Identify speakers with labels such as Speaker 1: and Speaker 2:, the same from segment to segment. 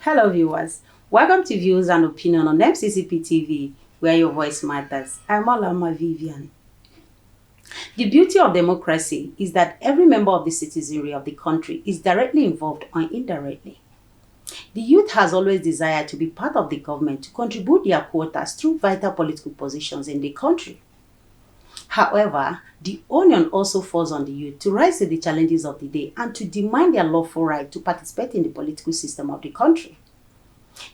Speaker 1: Hello viewers, welcome to Views and Opinion on MCCP TV, where your voice matters. I'm Alama Vivian. The beauty of democracy is that every member of the citizenry of the country is directly involved or indirectly. The youth has always desired to be part of the government to contribute their quotas through vital political positions in the country. However, the onion also falls on the youth to rise to the challenges of the day and to demand their lawful right to participate in the political system of the country.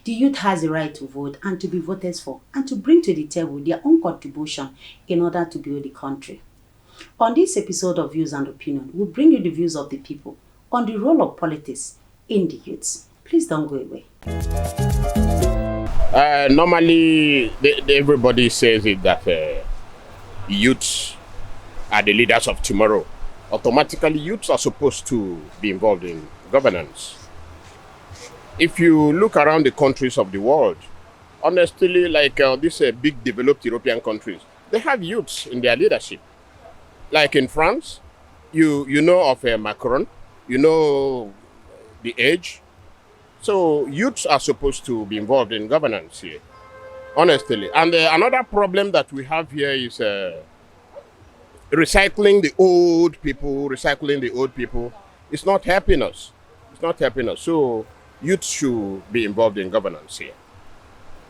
Speaker 1: The youth has the right to vote and to be voted for and to bring to the table their own contribution in order to build the country. On this episode of Views and Opinion, we'll bring you the views of the people on the role of politics in the youths. Please don't go away.
Speaker 2: Normally, everybody says it that youths are the leaders of tomorrow. Automatically, youths are supposed to be involved in governance. If you look around the countries of the world, honestly, like these big developed European countries, they have youths in their leadership. Like in France, you know of Macron, you know the age. So youths are supposed to be involved in governance here, honestly. And another problem that we have here is recycling the old people. It's not helping us. So youth should be involved in governance here.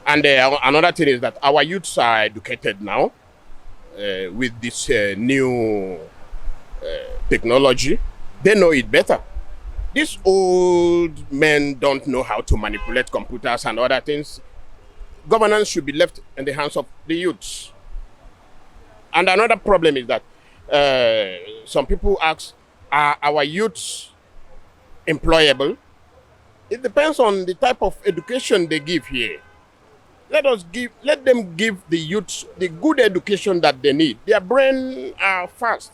Speaker 2: And another thing is that our youths are educated now with this new technology. They know it better. These old men don't know how to manipulate computers and other things. Governance should be left in the hands of the youths. And another problem is that some people ask, are our youths employable? It depends on the type of education they give here. Let them give the youths the good education that they need. Their brain are fast.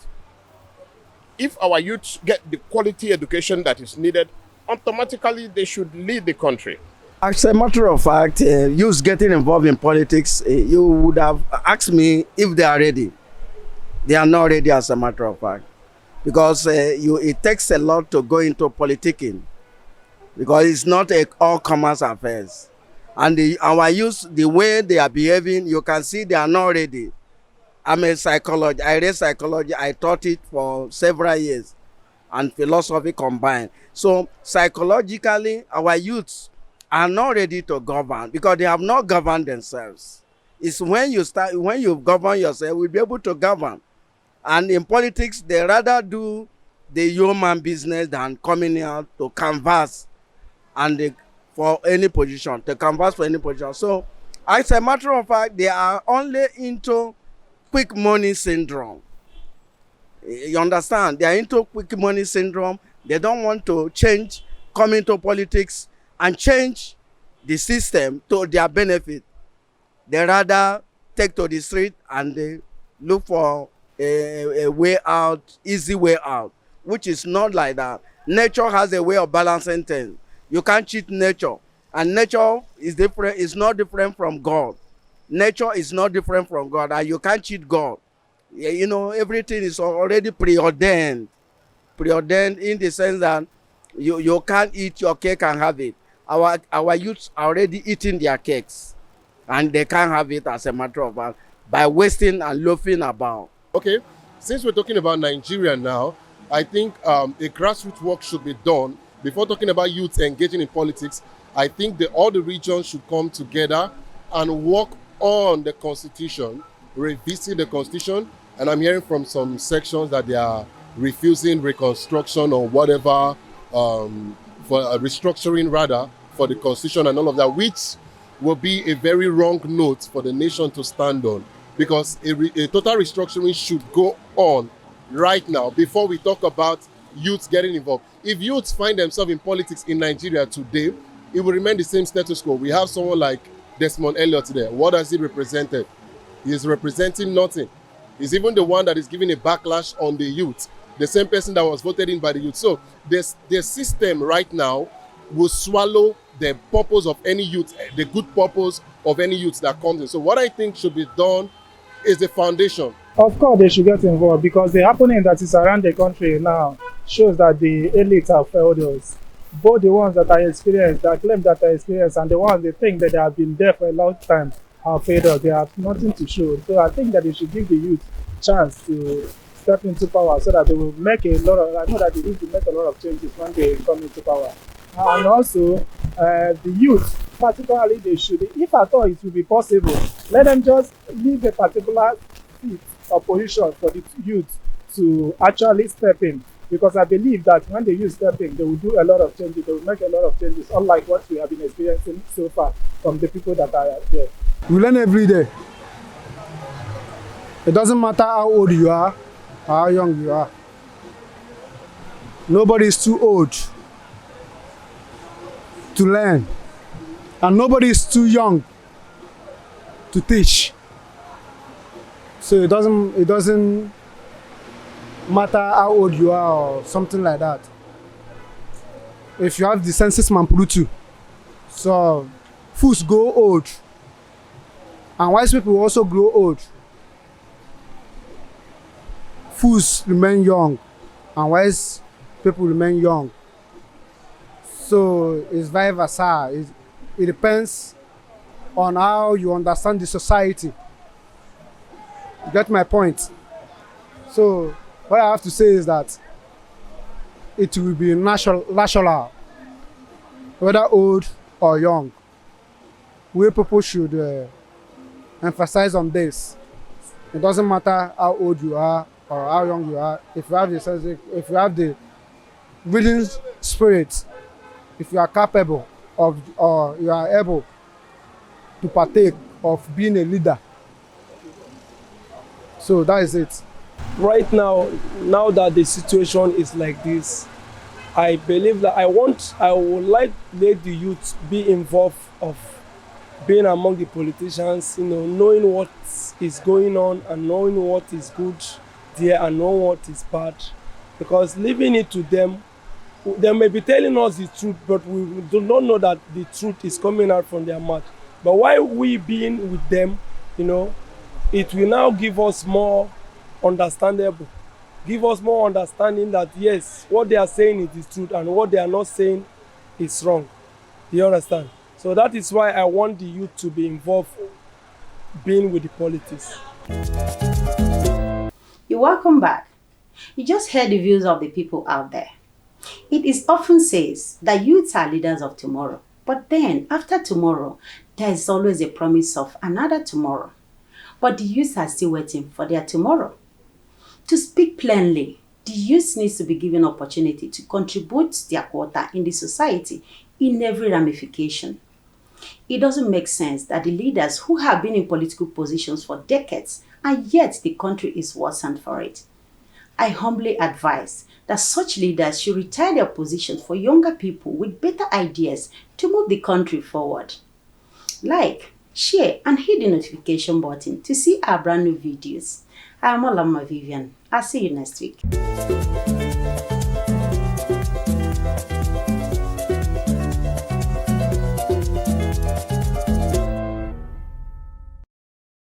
Speaker 2: If our youths get the quality education that is needed, automatically they should lead the country.
Speaker 3: As a matter of fact, youths getting involved in politics, you would have asked me if they are ready. They are not ready, as a matter of fact, because it takes a lot to go into politicking, because it's not all commerce affairs. And our youth, the way they are behaving, you can see they are not ready. I'm a psychologist. I read psychology. I taught it for several years, and philosophy combined. So psychologically, our youths are not ready to govern because they have not governed themselves. It's when you govern yourself, you'll be able to govern. And in politics, they rather do the human business than coming out to canvass for any position. So, as a matter of fact, they are only into quick money syndrome. You understand? They are into quick money syndrome. They don't want to come into politics and change the system to their benefit. They rather take to the street and they look for a way out, easy way out, which is not like that. Nature has a way of balancing things. You can't cheat nature. And nature is different. It's not different from God. Nature is not different from God, and you can't cheat God. You know, everything is already preordained. Preordained in the sense that you can't eat your cake and have it. Our youths are already eating their cakes, and they can't have it, as a matter of fact, by wasting and loafing about.
Speaker 4: Okay, since we're talking about Nigeria now, I think a grassroots work should be done. Before talking about youth engaging in politics, I think all the regions should come together and work on the constitution, revisit the constitution. And I'm hearing from some sections that they are refusing reconstruction or whatever, for restructuring rather, for the constitution and all of that, which will be a very wrong note for the nation to stand on, because a total restructuring should go on right now before we talk about youths getting involved. If youths find themselves in politics in Nigeria today, it will remain the same status quo. We have someone like Desmond Elliott there. What has he represented? He is representing nothing. He's even the one that is giving a backlash on the youth, the same person that was voted in by the youth. So the system right now will swallow the purpose of any youth, the good purpose of any youth that comes in. So what I think should be done is the foundation.
Speaker 5: Of course, they should get involved, because the happening that is around the country now shows that the elites have failed us. both the ones that are experienced, that claim that are experienced, and the ones they think that they have been there for a long time are fed up. They have nothing to show. So I think that they should give the youth chance to step into power so that they will make a lot of, I know that they need to make a lot of changes when they come into power. And also, the youth, particularly, they should, if at all it will be possible, let them just leave a particular seat or position for the youth to actually step in. Because I believe that when the youth step in, they will do a lot of changes, they will make a lot of changes, unlike what we have been experiencing so far from the people that are there.
Speaker 6: We learn every day. It doesn't matter how old you are or how young you are. Nobody is too old to learn, and nobody is too young to teach. So it doesn't matter how old you are or something like that. If you have the senses mampulutu, so fools grow old, and wise people also grow old. Fools remain young, and wise people remain young. So it's vice versa. It depends on how you understand the society. You get my point? So what I have to say is that it will be national, whether old or young. We people should emphasize on this. It doesn't matter how old you are or how young you are. If you have if you have the willing spirit, if you are capable of, or you are able to partake of being a leader. So that is it.
Speaker 7: Right now that the situation is like this, I believe that I would like let the youth be involved of being among the politicians, knowing what is going on and knowing what is good there and knowing what is bad. Because leaving it to them, they may be telling us the truth, but we do not know that the truth is coming out from their mouth. But while we being with them, it will now give us more understandable, give us more understanding that yes, what they are saying is truth and what they are not saying is wrong. You understand? So that is why I want the youth to be involved being with the politics.
Speaker 1: You're welcome back. You just heard the views of the people out there. It is often says that youths are leaders of tomorrow, but then after tomorrow, there is always a promise of another tomorrow. But the youths are still waiting for their tomorrow. To speak plainly, the youth needs to be given opportunity to contribute their quota in the society in every ramification. It doesn't make sense that the leaders who have been in political positions for decades and yet the country is worsened for it. I humbly advise that such leaders should retire their positions for younger people with better ideas to move the country forward. Like, share and hit the notification button to see our brand new videos. I'm Olamma Vivian. I'll see you next week.